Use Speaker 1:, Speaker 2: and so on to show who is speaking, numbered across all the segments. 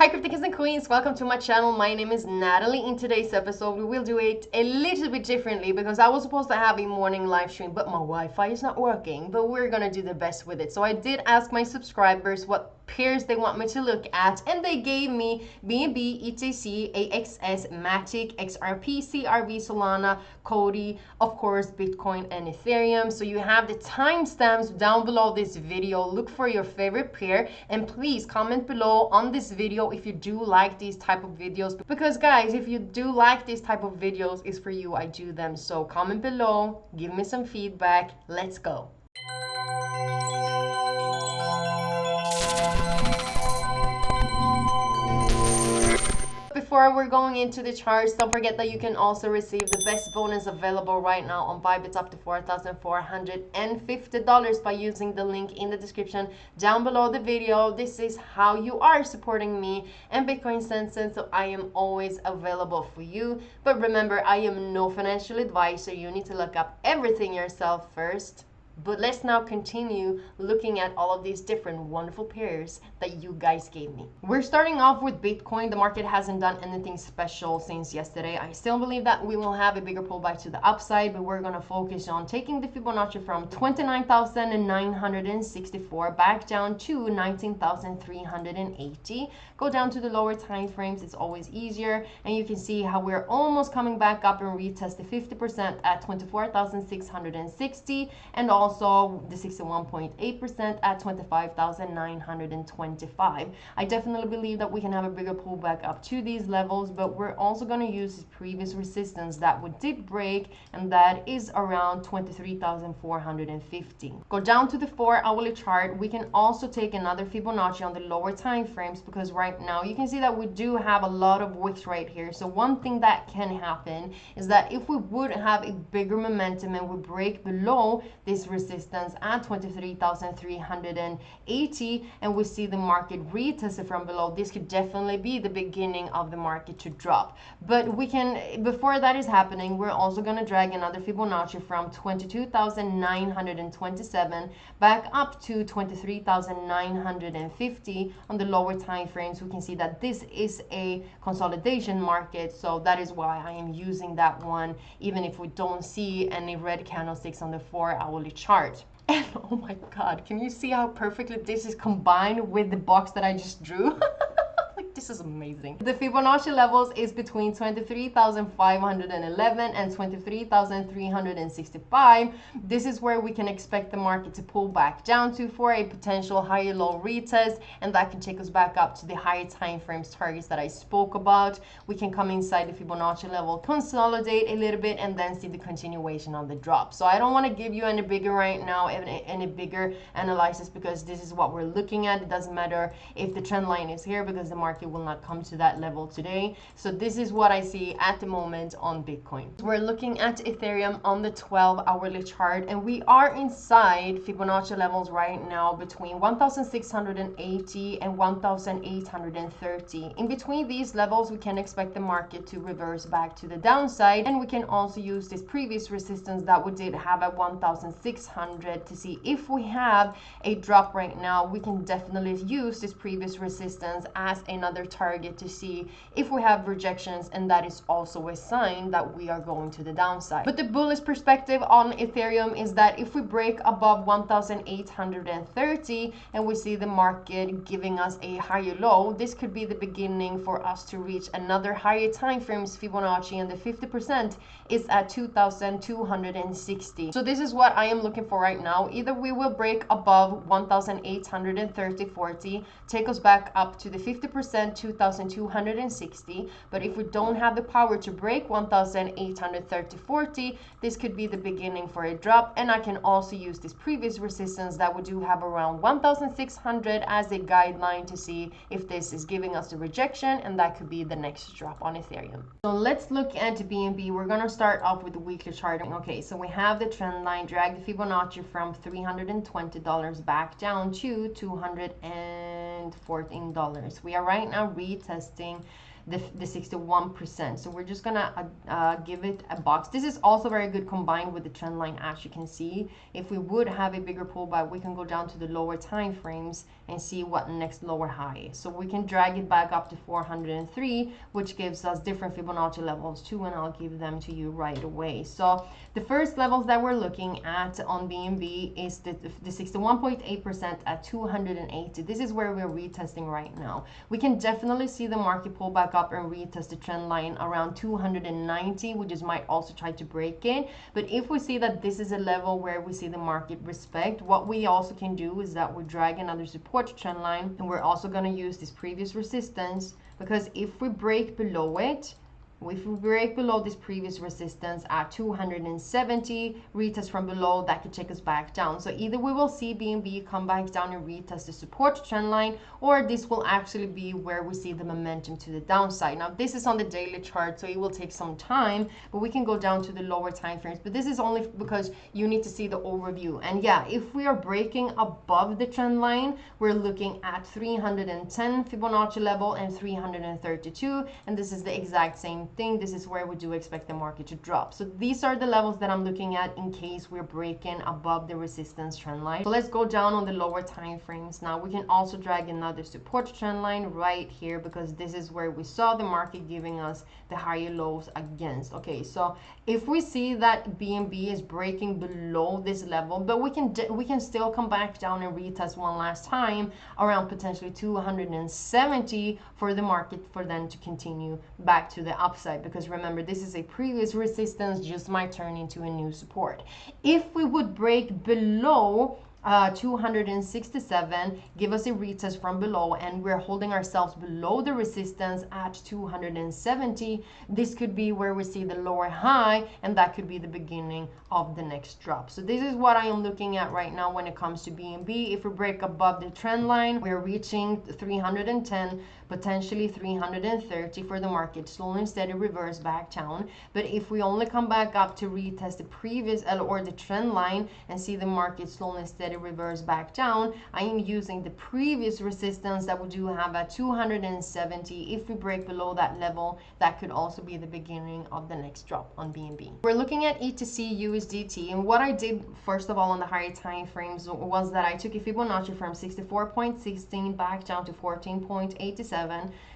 Speaker 1: Hi crypto kings and queens, welcome to my channel. My name is Natalie. In today's episode we will do it a little bit differently because I was supposed to have a morning live stream but my Wi-Fi is not working, but we're gonna do the best with it. So I did ask my subscribers what pairs they want me to look at, and they gave me BNB, ETC, AXS, MATIC, XRP, CRV, Solana, COTI, of course Bitcoin and Ethereum. So you have the timestamps down below this video. Look for your favorite pair and please comment below on this video if you do like these type of videos, because guys, if you do like these type of videos, it's for you I do them. So comment below, give me some feedback, let's go. Before we're going into the charts, don't forget that you can also receive the best bonus available right now on BYBIT up to $4,450 by using the link in the description down below the video. This is how you are supporting me and Bitcoinsensus, so I am always available for you. But remember, I am no financial advisor. You need to look up everything yourself first. But let's now continue looking at all of these different wonderful pairs that you guys gave me. We're starting off with Bitcoin. The market hasn't done anything special since yesterday. I still believe that we will have a bigger pullback to the upside, but we're going to focus on taking the Fibonacci from 29,964 back down to 19,380. Go down to the lower time frames. It's always easier. And you can see how we're almost coming back up and retest the 50% at 24,660 and also the 61.8% at 25,925. I definitely believe that we can have a bigger pullback up to these levels, but we're also going to use this previous resistance that we did break, and that is around 23,450. Go down to the 4-hourly chart. We can also take another Fibonacci on the lower time frames, because right now you can see that we do have a lot of wicks right here. So one thing that can happen is that if we would have a bigger momentum and we break below this resistance at 23,380 and we see the market retest it from below, this could definitely be the beginning of the market to drop. But we can, before that is happening, we're also going to drag another Fibonacci from 22,927 back up to 23,950 on the lower time frames. We can see that this is a consolidation market, so that is why I am using that one, even if we don't see any red candlesticks on the 4-hourly chart. And oh my god, can you see how perfectly this is combined with the box that I just drew? Like, this is amazing. The Fibonacci levels is between 23,511 and 23,365. This is where we can expect the market to pull back down to for a potential higher low retest, and that can take us back up to the higher time frames targets that I spoke about. We can come inside the Fibonacci level, consolidate a little bit, and then see the continuation on the drop. So I don't want to give you any bigger right now, any bigger analysis, because this is what we're looking at. It doesn't matter if the trend line is here, because the market will not come to that level today. So this is what I see at the moment on Bitcoin. We're looking at Ethereum on the 12-hourly chart, and we are inside Fibonacci levels right now between 1,680 and 1,830. In between these levels, we can expect the market to reverse back to the downside, and we can also use this previous resistance that we did have at 1,600 to see if we have a drop right now. We can definitely use this previous resistance as another target to see if we have rejections, and that is also a sign that we are going to the downside. But the bullish perspective on Ethereum is that if we break above 1,830 and we see the market giving us a higher low, this could be the beginning for us to reach another higher time frames Fibonacci, and the 50% is at 2,260. So this is what I am looking for right now. Either we will break above 1,830.40, take us back up to the 50%, 2,260. But if we don't have the power to break 1,830.40, this could be the beginning for a drop. And I can also use this previous resistance that we do have around 1,600 as a guideline to see if this is giving us the rejection, and that could be the next drop on Ethereum. So let's look at BNB. We're going to start off with the weekly chart. Okay, so we have the trend line, drag the Fibonacci from $320 back down to $214. We are right now retesting the 61%. So we're just gonna give it a box. This is also very good combined with the trend line. As you can see, if we would have a bigger pullback, we can go down to the lower time frames and see what next lower high is. So we can drag it back up to 403, which gives us different Fibonacci levels too, and I'll give them to you right away. So the first levels that we're looking at on BNB is the 61.8% at 280. This is where we're retesting right now. We can definitely see the market pull back up and retest the trend line around 290. We just might also try to break it. But if we see that this is a level where we see the market respect, what we also can do is that we drag another support trend line, and we're also going to use this previous resistance, because if we break below it, if we break below this previous resistance at 270, retest from below, that could take us back down. So either we will see BNB come back down and retest the support trend line, or this will actually be where we see the momentum to the downside. Now this is on the daily chart, so it will take some time, but we can go down to the lower time frames. But this is only because you need to see the overview. And yeah, if we are breaking above the trend line, we're looking at 310 Fibonacci level and 332, and this is the exact same thing. This is where we do expect the market to drop. So these are the levels that I'm looking at in case we're breaking above the resistance trend line. So let's go down on the lower time frames. Now we can also drag another support trend line right here, because this is where we saw the market giving us the higher lows against. Okay, so if we see that BNB is breaking below this level, but we can still come back down and retest one last time around potentially 270 for the market for then to continue back to the upside, because remember, this is a previous resistance, just might turn into a new support. If we would break below 267, give us a retest from below, and we're holding ourselves below the resistance at 270, this could be where we see the lower high, and that could be the beginning of the next drop. So this is what I am looking at right now when it comes to BNB. If we break above the trend line, we're reaching 310, potentially 330 for the market, slowly and steady reverse back down. But if we only come back up to retest the previous or the trend line and see the market slowly and steady reverse back down, I am using the previous resistance that we do have at 270. If we break below that level, that could also be the beginning of the next drop on BNB. We're looking at ETC USDT, and what I did first of all on the higher time frames was that I took a Fibonacci from 64.16 back down to 14.87.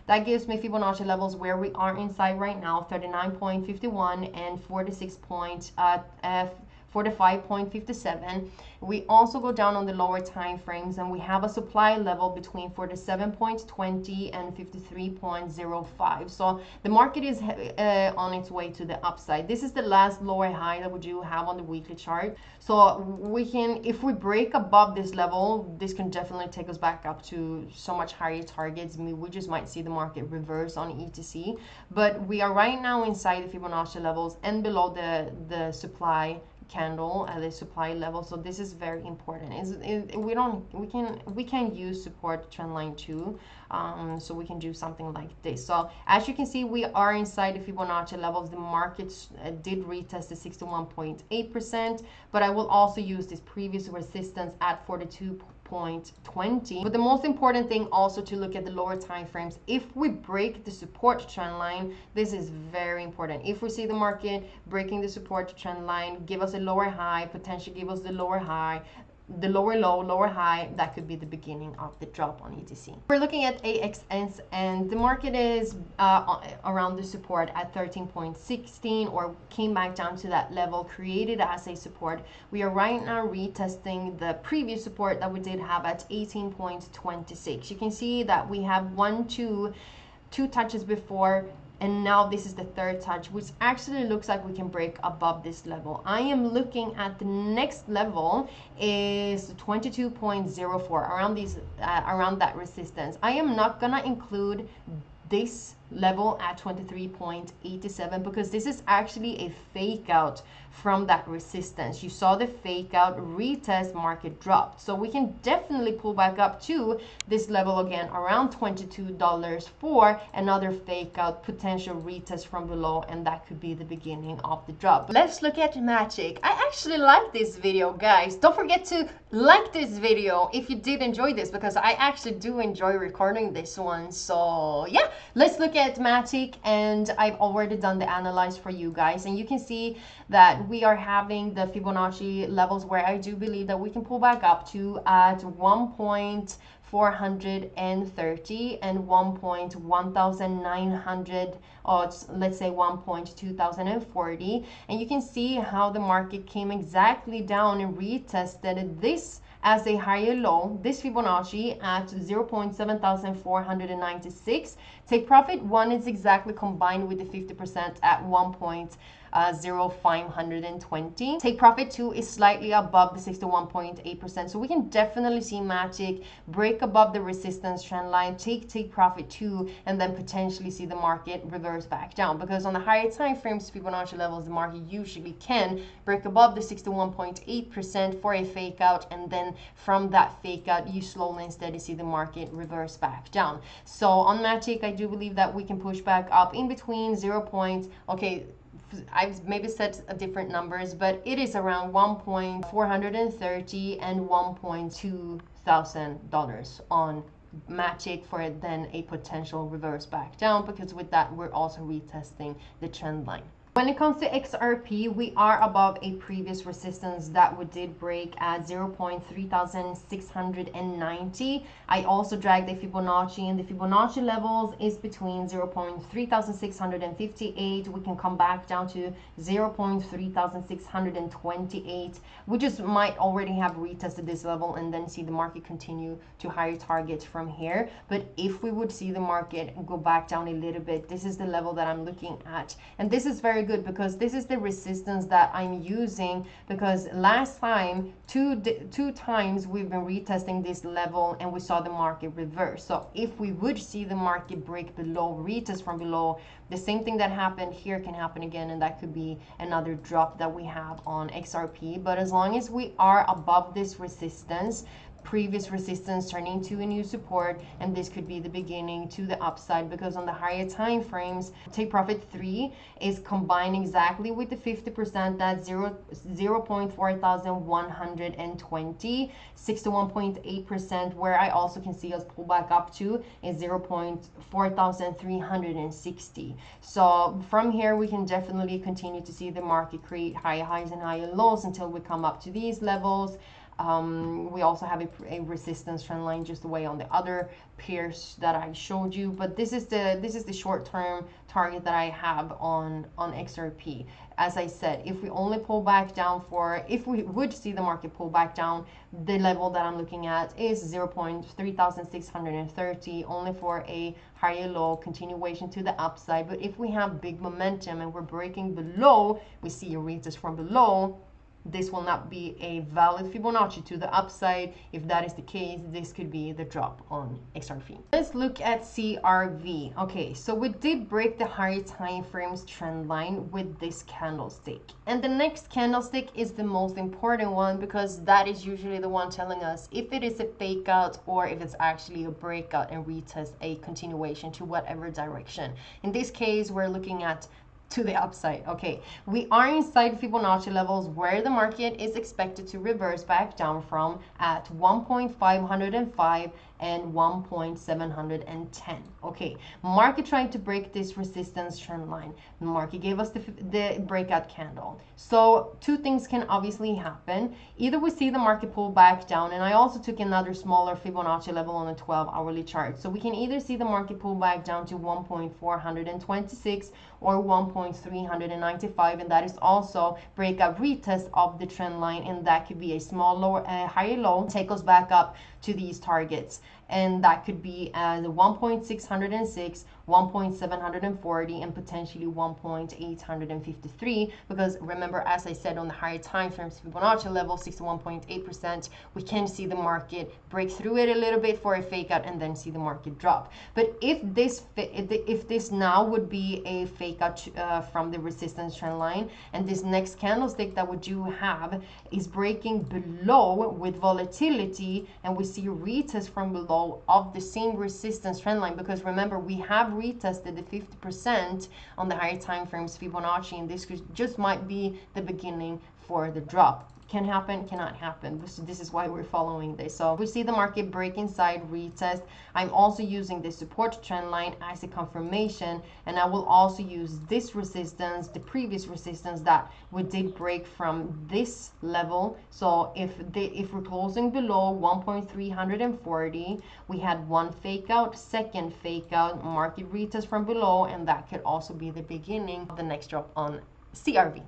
Speaker 1: That gives me Fibonacci levels where we are inside right now, 39.51 and 45.57. We also go down on the lower time frames, and we have a supply level between 47.20 and 53.05. So the market is on its way to the upside. This is the last lower high that we do have on the weekly chart. So we can, if we break above this level, this can definitely take us back up to so much higher targets. I mean, we just might see the market reverse on ETC, but we are right now inside the Fibonacci levels and below the supply candle at the supply level. So this is very important. We can use support trend line too, so we can do something like this. So as you can see, we are inside the Fibonacci levels. The markets did retest the 61.8%, but I will also use this previous resistance at 42.20. But the most important thing also to look at the lower time frames. If we break the support trend line, this is very important. If we see the market breaking the support trend line, give us a lower high, potentially give us the lower high, the lower low, lower high, that could be the beginning of the drop on ETC. We're looking at AXS, and the market is around the support at 13.16, or came back down to that level created as a support. We are right now retesting the previous support that we did have at 18.26. You can see that we have two touches before, and now this is the third touch, which actually looks like we can break above this level. I am looking at the next level is 22.04, around that resistance. I am not gonna include this level at 23.87 because this is actually a fake out from that resistance. You saw the fake out, retest, market dropped. So we can definitely pull back up to this level again around $22 for another fake out, potential retest from below, and that could be the beginning of the drop. Let's look at MATIC. I actually like this video, guys. Don't forget to like this video if you did enjoy this, because I actually do enjoy recording this one. So yeah, let's look at MATIC, and I've already done the analyze for you guys, and you can see that we are having the Fibonacci levels where I do believe that we can pull back up to at 1.430 and 1.1900, or let's say 1.2040, and you can see how the market came exactly down and retested this as a higher low, this Fibonacci at 0.7496. Take profit 1 is exactly combined with the 50% at 1.0520. Take profit 2 is slightly above the 61.8%. So we can definitely see MATIC break above the resistance trend line, take profit 2, and then potentially see the market reverse back down. Because on the higher time frames, Fibonacci levels, the market usually can break above the 61.8% for a fake out, and then from that fake out, you slowly and steady see the market reverse back down. So on MATIC, I do believe that we can push back up in between 0. Okay, I've maybe set different numbers, but it is around 1.430 and $1.200 on MATIC for then a potential reverse back down, because with that we're also retesting the trend line. When it comes to XRP, we are above a previous resistance that we did break at 0.3690. I also dragged the Fibonacci, and the Fibonacci levels is between 0.3658. We can come back down to 0.3628. We just might already have retested this level and then see the market continue to higher targets from here. But if we would see the market go back down a little bit, this is the level that I'm looking at, and this is very good because this is the resistance that I'm using, because last time two times we've been retesting this level and we saw the market reverse. So if we would see the market break below, retest from below, the same thing that happened here can happen again, and that could be another drop that we have on XRP. But as long as we are above this resistance, previous resistance turning to a new support, and this could be the beginning to the upside, because on the higher time frames, take profit 3 is combined exactly with the 50%, that's 0.4120. 61.8%, where I also can see us pull back up to is 0.4360. So from here we can definitely continue to see the market create higher highs and higher lows until we come up to these levels. We also have a resistance trend line just away on the other pairs that I showed you, but this is the short-term target that I have on XRP. As I said, if we only pull back down if we would see the market pull back down, the level that I'm looking at is 0.3630, only for a higher low continuation to the upside. But if we have big momentum and we're breaking below, we see a retest from below, this will not be a valid Fibonacci to the upside. If that is the case, this could be the drop on XRP. Let's look at CRV. Okay, so we did break the higher time frames trend line with this candlestick, and the next candlestick is the most important one, because that is usually the one telling us if it is a fake out or if it's actually a breakout and retest a continuation to whatever direction. In this case, we're looking at to the upside. Okay, we are inside Fibonacci levels where the market is expected to reverse back down from at 1.505 and 1.710. Okay, market trying to break this resistance trend line. The market gave us the breakout candle. So two things can obviously happen. Either we see the market pull back down, and I also took another smaller Fibonacci level on a 12-hourly chart. So we can either see the market pull back down to 1.426 or 1.395, and that is also breakout retest of the trend line, and that could be a small lower, higher low, take us back up to these targets, and that could be as 1.606, 1.740, and potentially 1.853, because remember, as I said, on the higher time frames Fibonacci level 61.8%, we can see the market break through it a little bit for a fake out and then see the market drop. But if this now would be a fake out from the resistance trend line, and this next candlestick that we do have is breaking below with volatility, and we see a retest from below of the same resistance trend line, because remember, we have retested the 50% on the higher time frames Fibonacci, and this just might be the beginning for the drop. Can happen, cannot happen. This is why we're following this. So we see the market break inside, retest. I'm also using the support trend line as a confirmation, and I will also use this resistance, the previous resistance that we did break from this level. So if we're closing below 1.340, we had one fake out, second fake out, market retest from below, and that could also be the beginning of the next drop on CRV.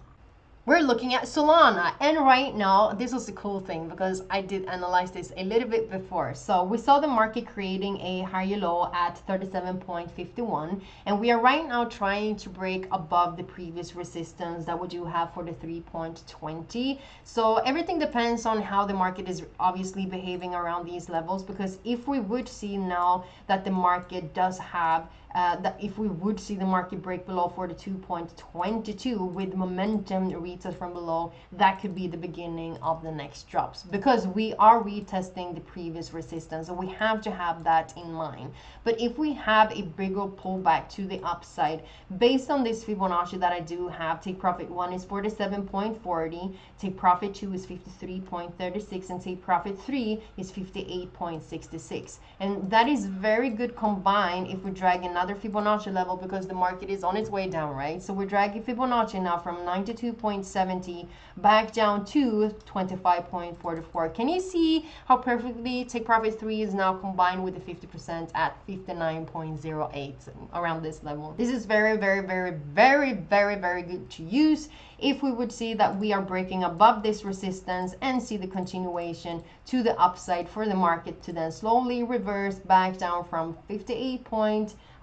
Speaker 1: We're looking at Solana, and right now this was a cool thing because I did analyze this a little bit before. So we saw the market creating a higher low at 37.51, and we are right now trying to break above the previous resistance that we do have for the 3.20. So everything depends on how the market is obviously behaving around these levels, because if we would see now that the market does have that if we would see the market break below 42.22 with momentum retest from below, that could be the beginning of the next drops, because we are retesting the previous resistance, so we have to have that in mind. But if we have a bigger pullback to the upside, based on this Fibonacci that I do have, take profit 1 is 47.40, take profit 2 is 53.36, and take profit 3 is 58.66, and that is very good combined if we drag another Fibonacci level, because the market is on its way down, right? So we're dragging Fibonacci now from 92.70 back down to 25.44. Can you see how perfectly take profit 3 is now combined with the 50% at 59.08 around this level? This is very, very, very, very, very, very good to use if we would see that we are breaking above this resistance and see the continuation to the upside for the market to then slowly reverse back down from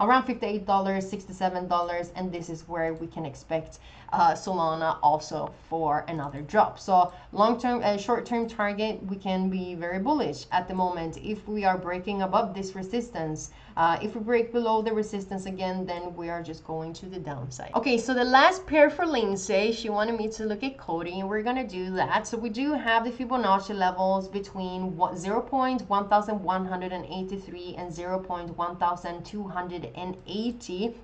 Speaker 1: around $58, $67, and this is where we can expect Solana also for another drop. So long-term and short-term target, we can be very bullish at the moment if we are breaking above this resistance. If we break below the resistance again, then we are just going to the downside. Okay, so the last pair for Lindsay, she wanted me to look at COTI, and we're gonna do that. So we do have the Fibonacci levels between 0.1183 and 0.1280.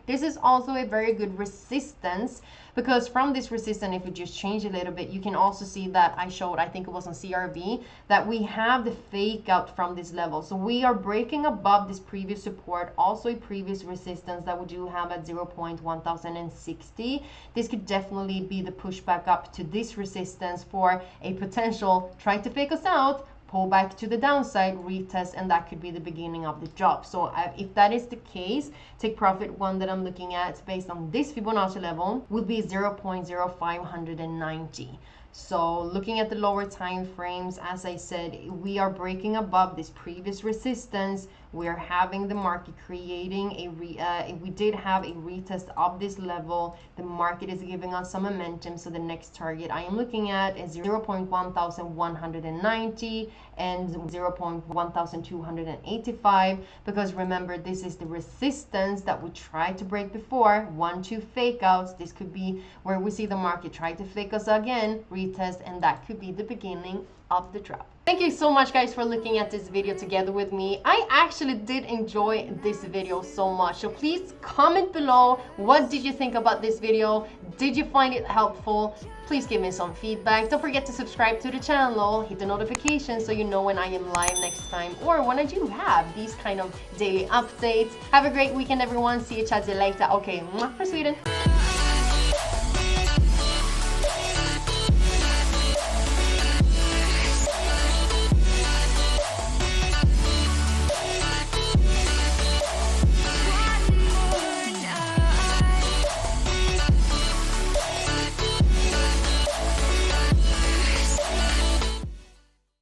Speaker 1: This is also a very good resistance, because from this resistance, if we just change a little bit, you can also see that I showed, I think it was on CRV, that we have the fake out from this level. So we are breaking above this previous support, also a previous resistance that we do have at 0.1060. This could definitely be the pushback up to this resistance for a potential try to fake us out, pull back to the downside, retest, and that could be the beginning of the drop. So if that is the case, take profit 1 that I'm looking at based on this Fibonacci level would be 0.0590. So looking at the lower time frames, as I said, we are breaking above this previous resistance. We are having the market creating we did have a retest of this level. The market is giving us some momentum. So the next target I am looking at is 0.1190 and 0.1285, because remember, this is the resistance that we tried to break before. 1-2 fake outs. This could be where we see the market try to fake us again, retest, and that could be the beginning of the drop. Thank you so much, guys, for looking at this video together with me. I actually did enjoy this video so much, so please comment below. What did you think about this video? Did you find it helpful? Please give me some feedback. Don't forget to subscribe to the channel, hit the notification so you know when I am live next time, or when I do have these kind of daily updates. Have a great weekend, everyone. See you later. Okay, for Sweden.